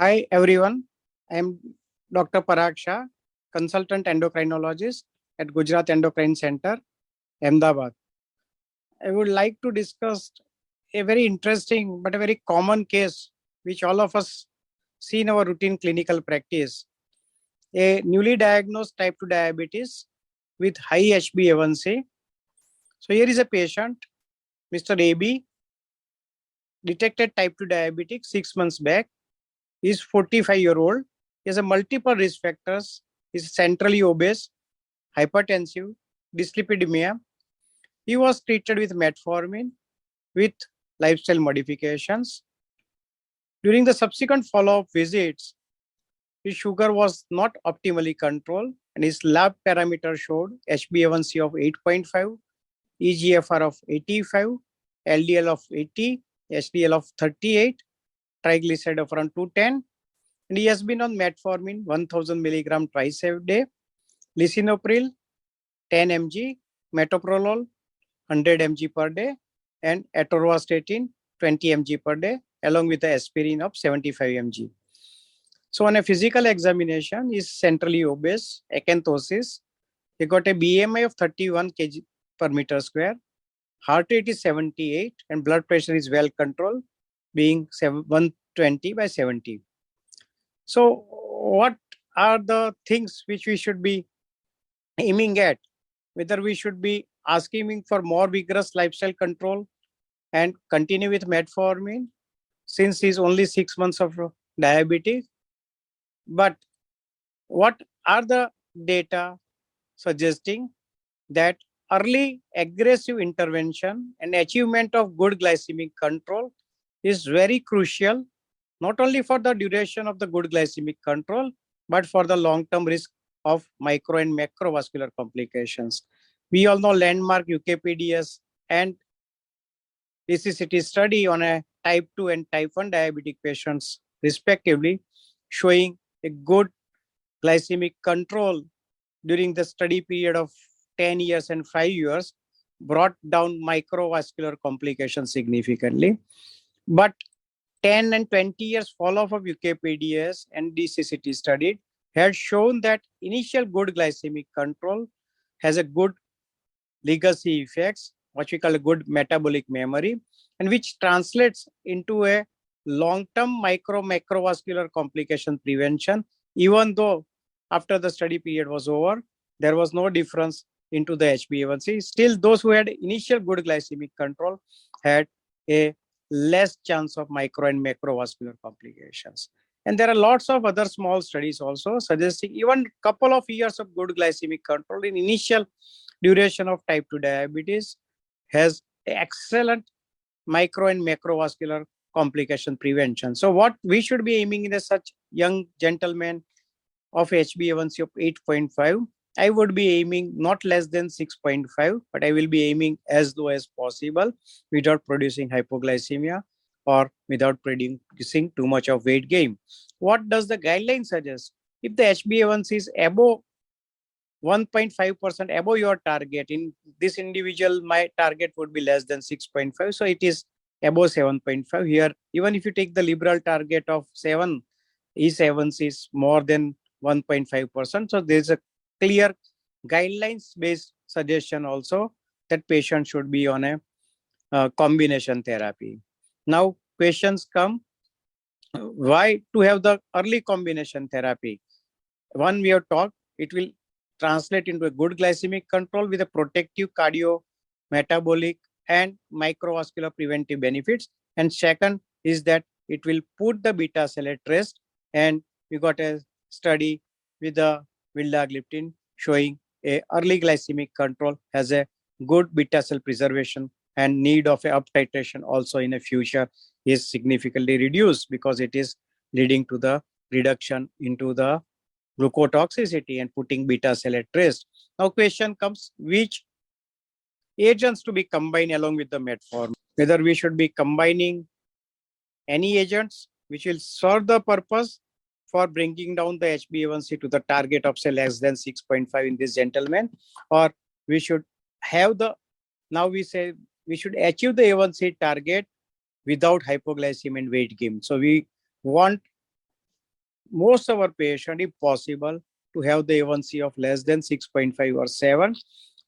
Hi everyone, I am Dr. Parag Shah, consultant endocrinologist at Gujarat Endocrine Center, Ahmedabad. I would like to discuss a very interesting but a very common case which all of us see in our routine clinical practice. A newly diagnosed type 2 diabetes with high HbA1c. So here is a patient, Mr. AB, detected type 2 diabetic 6 months back. He is 45-year-old. He has a multiple risk factors. He is centrally obese, hypertensive, dyslipidemia. He was treated with metformin with lifestyle modifications. During the subsequent follow-up visits, his sugar was not optimally controlled and his lab parameter showed HbA1c of 8.5, EGFR of 85, LDL of 80, HDL of 38, triglyceride of around 210, and he has been on metformin 1000 milligram twice a day, lisinopril 10 mg, metoprolol 100 mg per day, and atorvastatin 20 mg per day, along with the aspirin of 75 mg. So on a physical examination, he is centrally obese, acanthosis. He got a BMI of 31 kg per meter square. Heart rate is 78 and blood pressure is well controlled, being 120 by 70. So what are the things which we should be aiming at? Whether we should be asking for more vigorous lifestyle control and continue with metformin since he's only 6 months of diabetes. But what are the data suggesting that early aggressive intervention and achievement of good glycemic control is very crucial, not only for the duration of the good glycemic control, but for the long-term risk of micro and macrovascular complications. We all know landmark UKPDS and DCCT study on a type 2 and type 1 diabetic patients respectively, showing a good glycemic control during the study period of 10 years and 5 years, brought down microvascular complications significantly. But 10 and 20 years follow-up of UKPDS and DCCT study had shown that initial good glycemic control has a good legacy effects, what we call a good metabolic memory, and which translates into a long-term macrovascular complication prevention, even though after the study period was over, there was no difference into the HbA1c. Still, those who had initial good glycemic control had a less chance of micro and macrovascular complications. And there are lots of other small studies also suggesting even couple of years of good glycemic control in initial duration of type 2 diabetes has excellent micro and macrovascular complication prevention. So what we should be aiming in such young gentlemen of HbA1c of 8.5, I would be aiming not less than 6.5, but I will be aiming as low as possible without producing hypoglycemia or without producing too much of weight gain. What does the guideline suggest? If the HbA1c is above 1.5% above your target, in this individual, my target would be less than 6.5. So it is above 7.5. Here, even if you take the liberal target of 7, E7C is more than 1.5%. So there's a clear guidelines-based suggestion also that patient should be on a combination therapy. Now, questions come, why to have the early combination therapy? One, we have talked, it will translate into a good glycemic control with a protective cardio, metabolic, and microvascular preventive benefits. And second is that it will put the beta cell at rest. And we got a study with the vildagliptin showing a early glycemic control has a good beta cell preservation, and need of a up titration also in the future is significantly reduced because it is leading to the reduction into the glucotoxicity and putting beta cell at rest. Now question comes, which agents to be combined along with the metformin? Whether we should be combining any agents which will serve the purpose for bringing down the HbA1c to the target of say less than 6.5 in this gentleman, or we should have the, now we say we should achieve the A1c target without hypoglycemia and weight gain. So we want most of our patient, if possible, to have the A1C of less than 6.5 or 7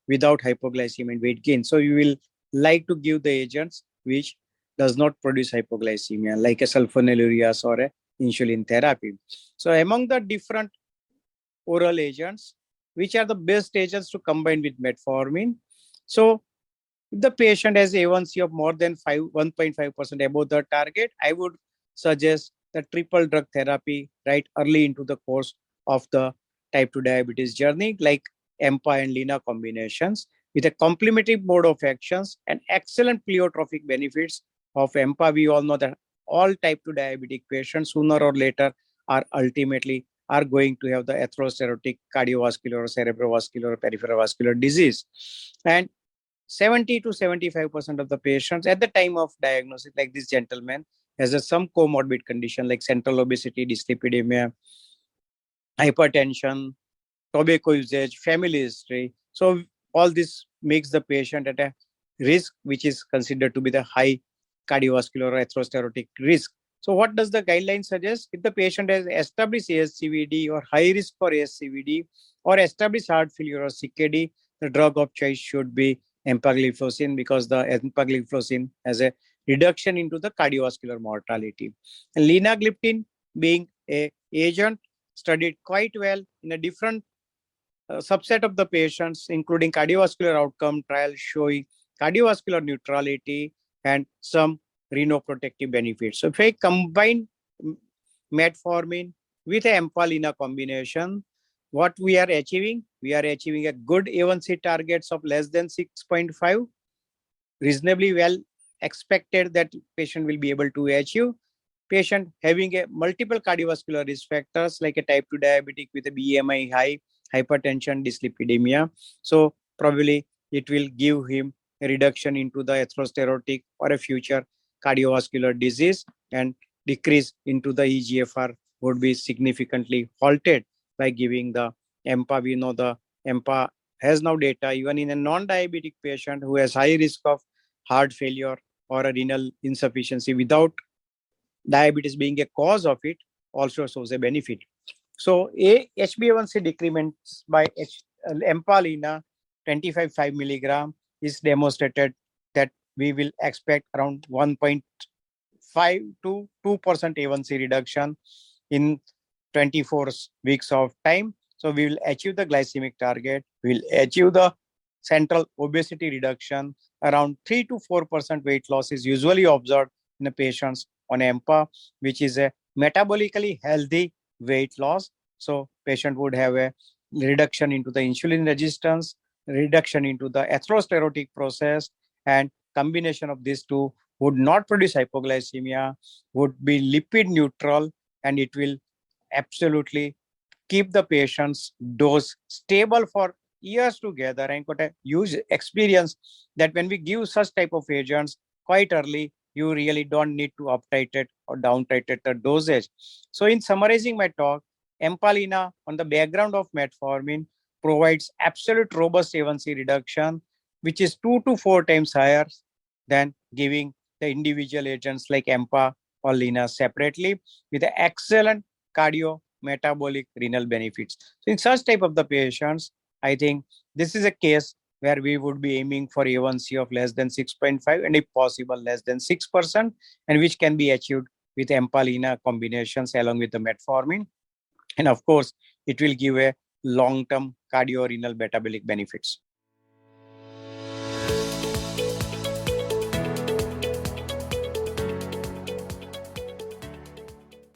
without hypoglycemia and weight gain. So you will like to give the agents which does not produce hypoglycemia, like a sulfonylureas or a insulin therapy. So among the different oral agents, which are the best agents to combine with metformin? So if the patient has A1C of more than 1.5% above the target, I would suggest the triple drug therapy right early into the course of the type 2 diabetes journey, like EMPA and LINA combinations with a complementary mode of actions and excellent pleiotropic benefits of EMPA. We all know that all type 2 diabetic patients sooner or later are ultimately are going to have the atherosclerotic cardiovascular, cerebrovascular, peripheral vascular disease. And 70 to 75% of the patients at the time of diagnosis, like this gentleman, has some comorbid condition like central obesity, dyslipidemia, hypertension, tobacco usage, family history. So all this makes the patient at a risk which is considered to be the high cardiovascular or atherosclerotic risk. So what does the guideline suggest? If the patient has established ASCVD or high risk for ASCVD or established heart failure or CKD, the drug of choice should be empagliflozin, because the empagliflozin has a reduction into the cardiovascular mortality. And linagliptin being a agent studied quite well in a different subset of the patients, including cardiovascular outcome trials showing cardiovascular neutrality and some renoprotective benefits. So if I combine metformin with a empalina combination, what we are achieving? We are achieving a good A1C targets of less than 6.5, reasonably well expected that patient will be able to achieve. Patient having a multiple cardiovascular risk factors like a type 2 diabetic with a BMI high, hypertension, dyslipidemia. So probably it will give him a reduction into the atherosclerotic or a future cardiovascular disease, and decrease into the EGFR would be significantly halted by giving the EMPA. We know the EMPA has now data even in a non-diabetic patient who has high risk of heart failure or a renal insufficiency without diabetes being a cause of it, also shows a benefit. So HbA1c decrements by empalina 25 5 milligram is demonstrated that we will expect around 1.5 to 2% A1c reduction in 24 weeks of time. So we will achieve the glycemic target. We will achieve the central obesity reduction. Around 3 to 4% weight loss is usually observed in the patients on EMPA, which is a metabolically healthy weight loss. So patient would have a reduction into the insulin resistance, reduction into the atherosclerotic process, and combination of these two would not produce hypoglycemia, would be lipid neutral, and it will absolutely keep the patient's dose stable for years together. And got a huge experience that when we give such type of agents quite early, you really don't need to up titrate or down titrate the dosage. So in summarizing my talk, empalina on the background of metformin provides absolute robust A1C reduction, which is 2 to 4 times higher than giving the individual agents like EMPA or LINA separately, with excellent cardio metabolic renal benefits. So in such type of the patients, I think this is a case where we would be aiming for A1C of less than 6.5 and if possible less than 6%, and which can be achieved with empalina combinations along with the metformin. And of course, it will give a long-term cardio-renal metabolic benefits.